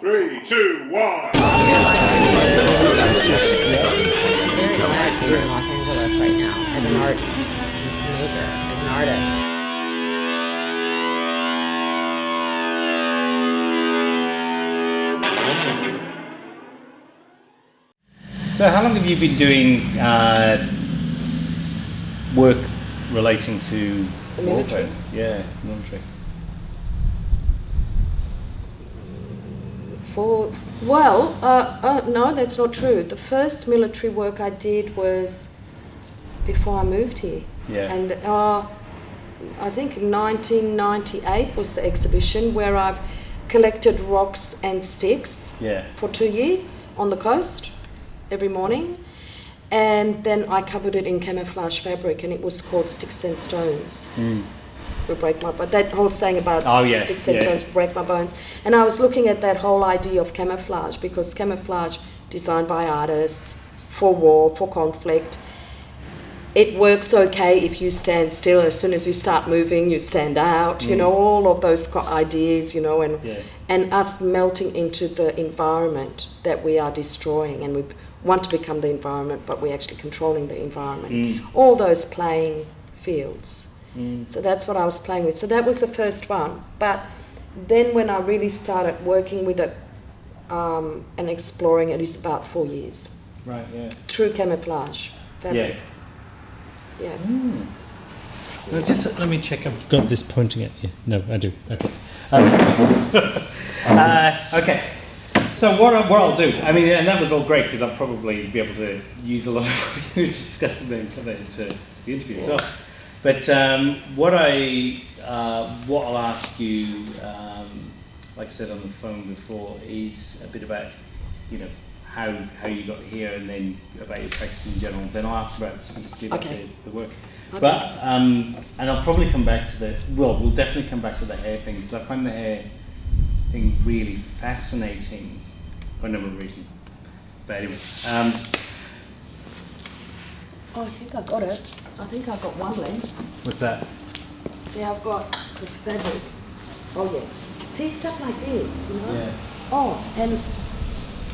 3, 2, 1. Very hard to do in Los Angeles right now as an art major, as an artist. So how long have you been doing work relating to the military? Yeah, military. No, that's not true. The first military work I did was before I moved here. Yeah. And I think 1998 was the exhibition where I've collected rocks and sticks for 2 years on the coast every morning. And then I covered it in camouflage fabric, and it was called Sticks and Stones. Will break my bones. That whole saying about sticks and stones break my bones. And I was looking at that whole idea of camouflage, because camouflage, designed by artists for war, for conflict, it works okay if you stand still. As soon as you start moving, you stand out. You know, all of those ideas. You know, and us melting into the environment that we are destroying, and we want to become the environment, but we're actually controlling the environment. All those playing fields. So that's what I was playing with. So that was the first one. But then when I really started working with it and exploring it is about 4 years. Right, yeah. Through camouflage fabric. Yeah. Now just let me check. I've got this pointing at you. No, I do. Okay. Okay. So what I'll do, I mean, and that was all great because I'll probably be able to use a lot of what you were discussing then for the interview as well. But what I'll ask you, like I said on the phone before, is a bit about, you know, how you got here, and then about your practice in general. Then I'll ask about specifically about the work. Okay. But and I'll probably come back to we'll definitely come back to the hair thing, because I find the hair thing really fascinating for a number of reasons. But anyway. I think I got it. I think I got one left. What's that? See, I've got the fabric. Oh yes. See, stuff like this, you know? Yeah. Oh, and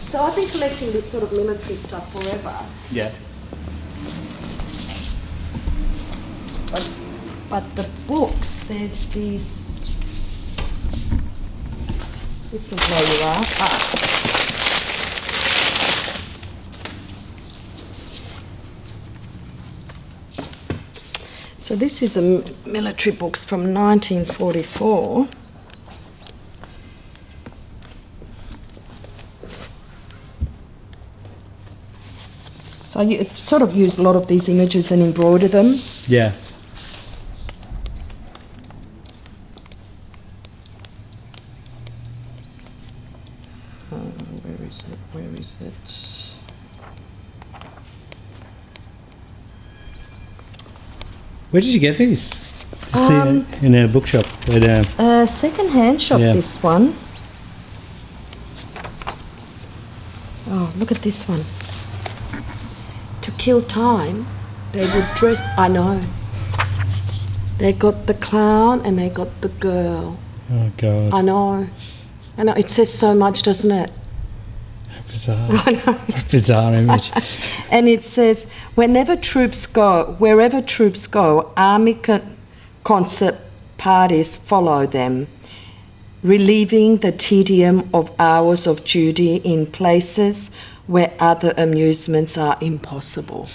so I've been collecting this sort of military stuff forever. Yeah. But the books, there's these. This is where you are. So this is a military books from 1944. So I sort of use a lot of these images and embroider them. Yeah. Where is it? Where did you get these? To see in a bookshop. At second-hand shop, this one. Oh, look at this one. To kill time, they would dress... I know. They got the clown and they got the girl. Oh, God. I know. It says so much, doesn't it? Bizarre. I know. What a bizarre image. And it says, wherever troops go, army concert parties follow them, relieving the tedium of hours of duty in places where other amusements are impossible.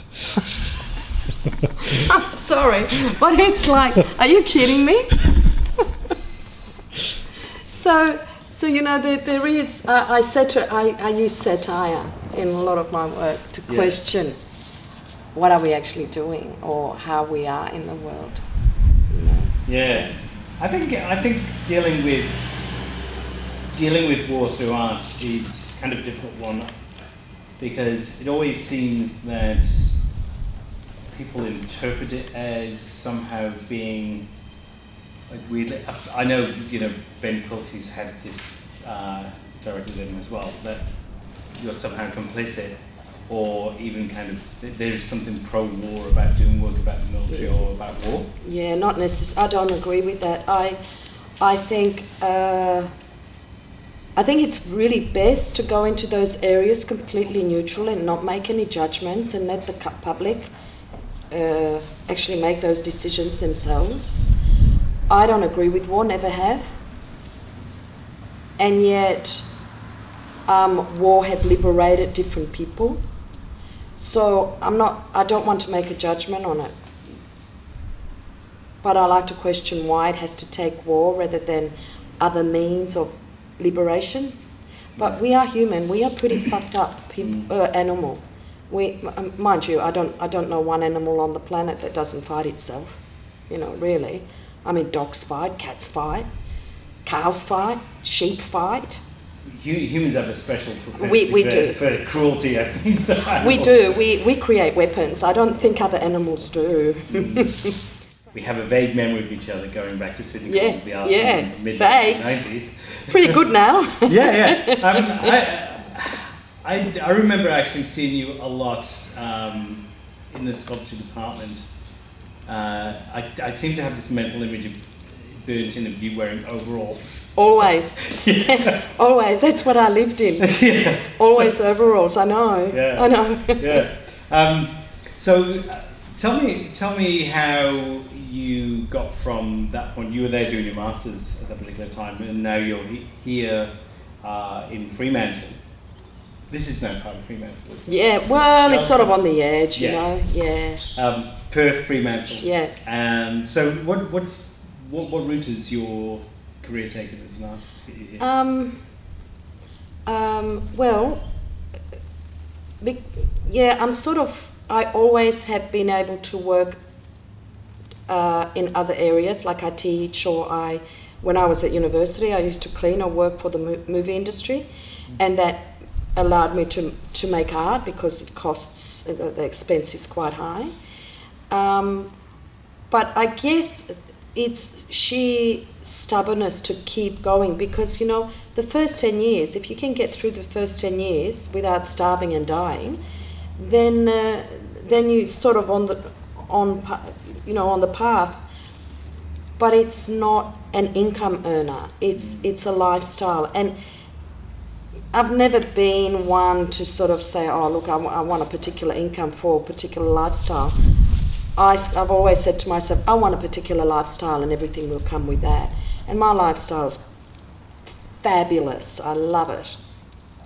I'm sorry, but it's like, are you kidding me? So you know, there is. I use satire in a lot of my work to question what are we actually doing or how we are in the world. You know? Yeah, I think dealing with war through art is kind of a difficult one, because it always seems that people interpret it as somehow being like weirdly. I know, you know, Ben Quilty's had this directed at him as well, that you're somehow complicit, or even kind of there's something pro-war about doing work about the military or about war. Yeah, not necessarily. I don't agree with that. I think a I think it's really best to go into those areas completely neutral and not make any judgments and let the public actually make those decisions themselves. I don't agree with war, never have. And yet, war have liberated different people. So I don't want to make a judgment on it. But I like to question why it has to take war rather than other means of liberation. But we are human. We are pretty fucked up animal. Mind you, I don't know one animal on the planet that doesn't fight itself. Really. I mean, dogs fight, cats fight, cows fight, sheep fight. Humans have a special propensity for cruelty, I think. We do. We create weapons. I don't think other animals do. We have a vague memory of each other going back to Sydney College of the Arts in the mid-90s. Pretty good now. I remember actually seeing you a lot in the sculpture department. I seem to have this mental image of burnt in of you wearing overalls. Always. Always. That's what I lived in. Always overalls. I know. Yeah. I know. So tell me how you got from that point. You were there doing your masters at that particular time, and now you're here in Fremantle. This is now part of Fremantle. Yeah. Well, it's sort of on the edge, you know. Yeah. Perth, Fremantle. Yeah. So what route has your career taken as an artist to get you here? I always have been able to work in other areas, like I teach, or when I was at university, I used to clean or work for the movie industry, and that allowed me to make art because it costs, the expense is quite high. But I guess it's sheer stubbornness to keep going, because the first 10 years, if you can get through the first 10 years without starving and dying, then you sort of on the path. But it's not an income earner. It's a lifestyle, and I've never been one to sort of say, oh look, I want a particular income for a particular lifestyle. I've always said to myself, I want a particular lifestyle and everything will come with that. And my lifestyle is fabulous. I love it.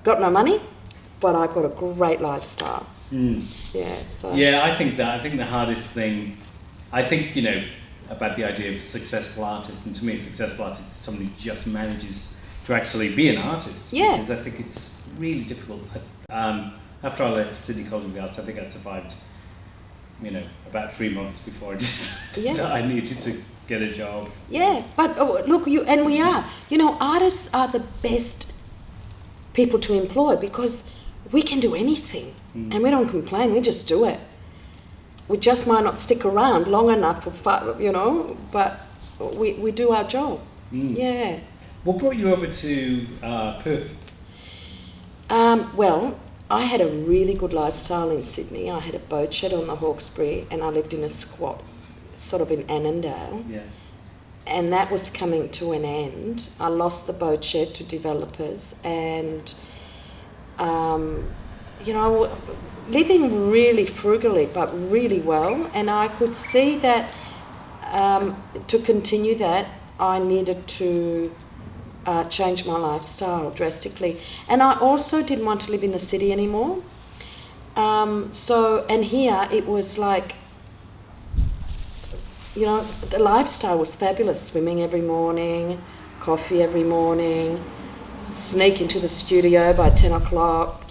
Got no money, but I've got a great lifestyle. Yeah, I think the hardest thing, about the idea of successful artist, and to me a successful artist is somebody who just manages to actually be an artist. Yeah. Because I think it's really difficult. After I left Sydney College of the Arts, I think I survived about 3 months before I decided that I needed to get a job. Yeah, but look, we are. Artists are the best people to employ because we can do anything and we don't complain, we just do it. We just might not stick around long enough for fun, but we do our job. Yeah. What brought you over to Perth? Well, I had a really good lifestyle in Sydney. I had a boat shed on the Hawkesbury and I lived in a squat sort of in Annandale. Yeah. And that was coming to an end. I lost the boat shed to developers and, living really frugally but really well. And I could see that to continue that, I needed to change my lifestyle drastically. And I also didn't want to live in the city anymore. And here it was like, the lifestyle was fabulous. Swimming every morning, coffee every morning, sneak into the studio by 10 o'clock.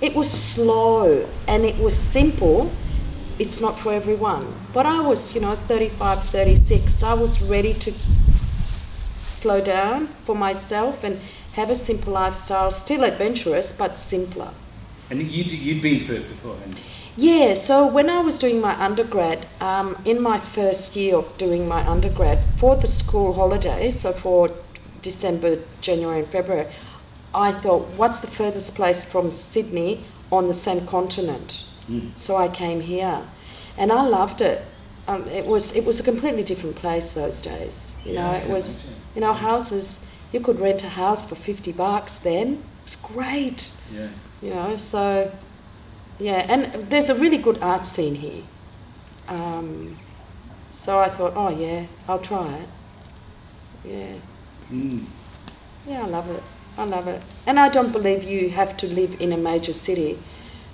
It was slow and it was simple. It's not for everyone. But I was, 35, 36. I was ready to slow down for myself and have a simple lifestyle, still adventurous, but simpler. And you'd been to Perth before, hadn't you? Yeah, so when I was doing my undergrad, in my first year of doing my undergrad, for the school holidays, so for December, January and February, I thought, what's the furthest place from Sydney on the same continent? So I came here and I loved it. It was a completely different place those days. It was, houses You could rent a house for $50 then. It's great. Yeah. You know, so yeah, and there's a really good art scene here. So I thought, oh yeah, I'll try it. Yeah. Yeah, I love it. I love it. And I don't believe you have to live in a major city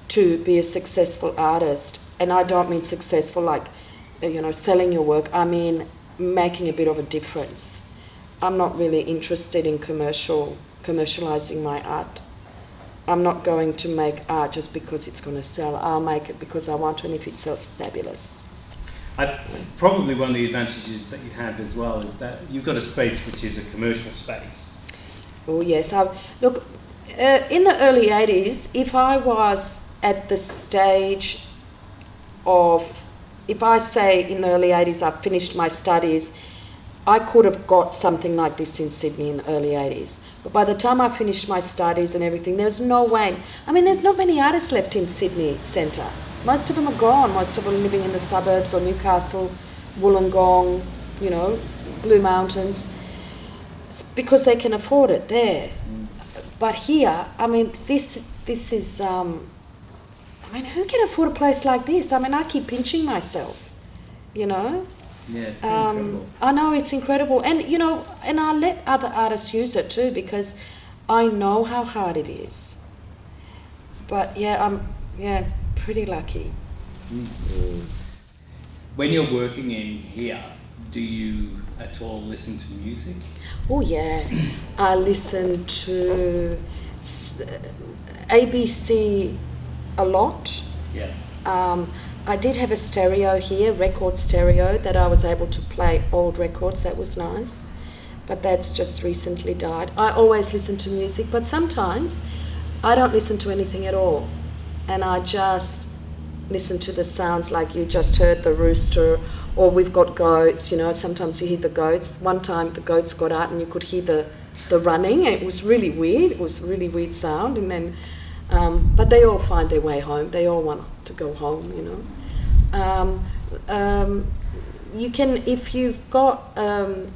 to be a successful artist. And I don't mean successful like, you know, selling your work. I mean making a bit of a difference. I'm not really interested in commercializing my art. I'm not going to make art just because it's going to sell. I'll make it because I want to, and if it sells, fabulous. Probably one of the advantages that you have as well is that you've got a space which is a commercial space. Oh yes, look, in the early 80s, if I was at the stage of, if I say in the early 80s I finished my studies, I could have got something like this in Sydney in the early 80s. But by the time I finished my studies and everything, there's no way. I mean, there's not many artists left in Sydney centre. Most of them are gone. Most of them are living in the suburbs or Newcastle, Wollongong, you know, Blue Mountains, because they can afford it there. But here, I mean, this is, I mean, who can afford a place like this? I mean, I keep pinching myself, you know? Yeah, it's pretty incredible. I know, it's incredible. And, you know, and I let other artists use it too, because I know how hard it is. But yeah, I'm pretty lucky. When you're working in here, do you at all listen to music? Oh yeah, I listen to ABC a lot. Yeah. I did have a stereo here, record stereo, that I was able to play old records. That was nice, but that's just recently died. I always listen to music, but sometimes I don't listen to anything at all, and I just listen to the sounds, like you just heard the rooster, or we've got goats, you know, sometimes you hear the goats. One time the goats got out and you could hear the running, and it was really weird. It was a really weird sound, and then but they all find their way home. They all want to go home, you know. You can, if you've got the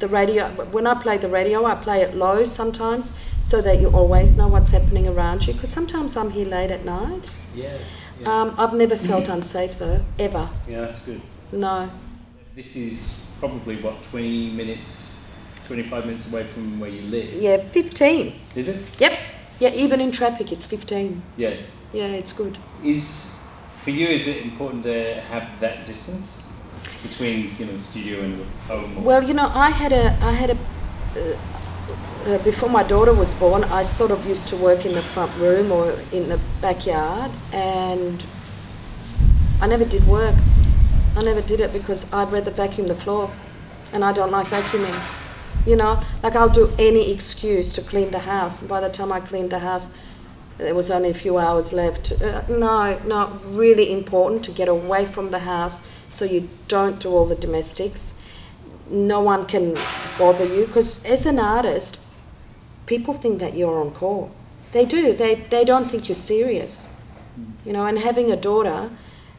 radio, when I play the radio, I play it low sometimes, so that you always know what's happening around you, because sometimes I'm here late at night. Yeah. I've never felt unsafe though, ever. Yeah, that's good. No. This is probably, what, 20 minutes, 25 minutes away from where you live? Yeah, 15. Is it? Yep. Yeah, even in traffic it's 15. Yeah. Yeah, it's good. For you, is it important to have that distance between, you know, the studio and home? Well, you know, I had a before my daughter was born, I sort of used to work in the front room or in the backyard, and I never did work. I never did it because I'd rather vacuum the floor, and I don't like vacuuming. You know, like I'll do any excuse to clean the house, and by the time I cleaned the house, there was only a few hours left. No, really important to get away from the house so you don't do all the domestics. No one can bother you, because as an artist, people think that you're on call. They do. They don't think you're serious. You know, and having a daughter,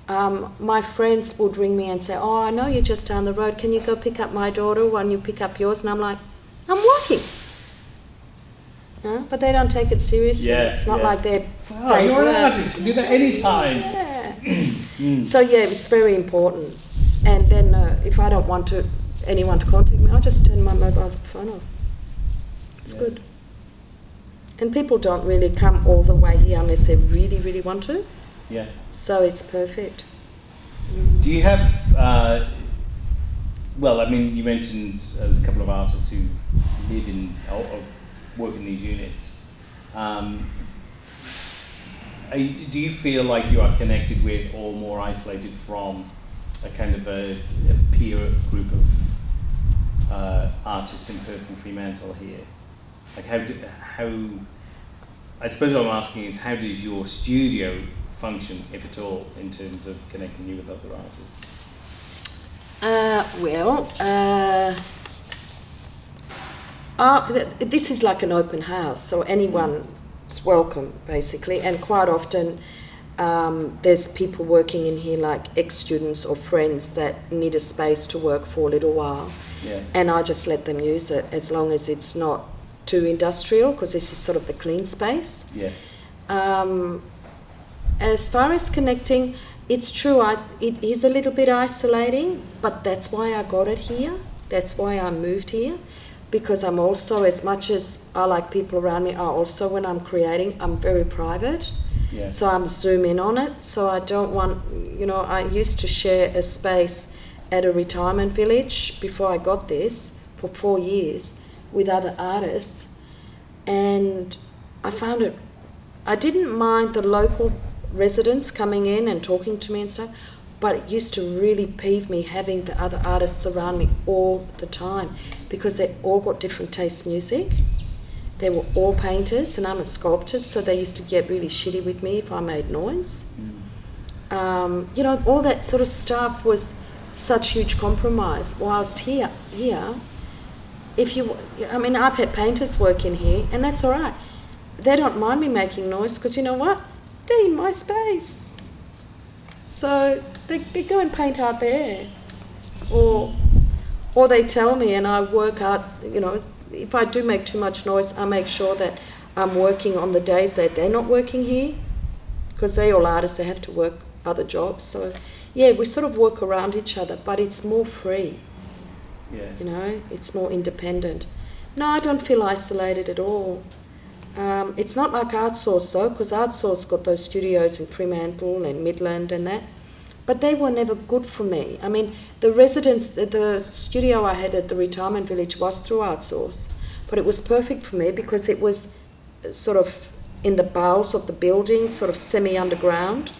my friends would ring me and say, oh, I know you're just down the road. Can you go pick up my daughter when you pick up yours? And I'm like, I'm working. But they don't take it seriously. Yeah, it's not like they're... Oh, you're an artist. You can do that anytime. Yeah. So yeah, it's very important. And then if I don't want anyone to contact me, I'll just turn my mobile phone off. It's good. And people don't really come all the way here unless they really, really want to. Yeah. So it's perfect. Do you have, well, I mean, you mentioned there's a couple of artists who live in, or work in these units. Do you feel like you are connected with, or more isolated from, a kind of a peer group of artists in Perth and Fremantle here? Like how, I suppose what I'm asking is, how does your studio function, if at all, in terms of connecting you with other artists? This is like an open house, so anyone's welcome, basically, and quite often there's people working in here, like ex-students or friends that need a space to work for a little while. and I just let them use it as long as it's not too industrial, because this is sort of the clean space. As far as connecting, it's true, it is a little bit isolating, but that's why I got it here. That's why I moved here, because I'm also, as much as I like people around me, when I'm creating, I'm very private. So I'm zoom in on it. So I don't want, I used to share a space at a retirement village before I got this for 4 years with other artists, and I found it, I didn't mind the local residents coming in and talking to me and stuff, but it used to really peeve me having the other artists around me all the time, because they all got different taste music. They were all painters and I'm a sculptor, so they used to get really shitty with me if I made noise. All that sort of stuff was such huge compromise. Whilst here, I've had painters work in here, and that's all right. They don't mind me making noise, because you know what? They're in my space. So they go and paint out there. Or they tell me, and I work out, if I do make too much noise, I make sure that I'm working on the days that they're not working here, because they're all artists, they have to work other jobs. So we sort of work around each other, but it's more free. It's more independent. No, I don't feel isolated at all. It's not like Artsource though, because Artsource got those studios in Fremantle and Midland and that, but they were never good for me. I mean, the studio I had at the retirement village was through Artsource, but it was perfect for me because it was sort of in the bowels of the building, sort of semi-underground.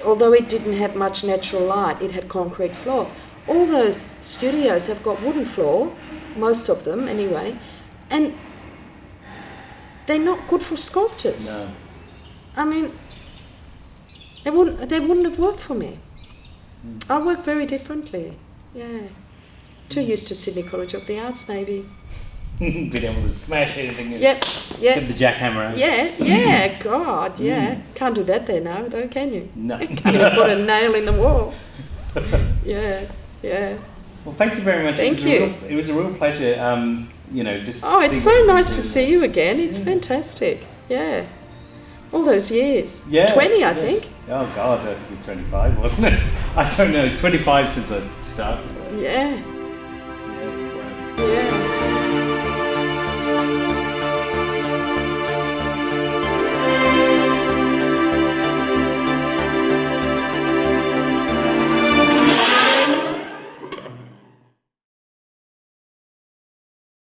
Although it didn't have much natural light, it had concrete floor. All those studios have got wooden floor, most of them anyway, and they're not good for sculptors. No. I mean, they wouldn't have worked for me. I work very differently. Too used to Sydney College of the Arts, maybe. Being able to smash anything. Yep. Get the jackhammer out. God, Can't do that there now, though, can you? No. Can't even put a nail in the wall. Yeah. Well, thank you very much. Thank you. It was a real pleasure. Just. Oh, it's so nice to see you again. It's fantastic. Yeah. All those years. 20, I think. Oh God, I think it was 25, wasn't it? I don't know. It's 25 since I started. Yeah. Wow. Yeah.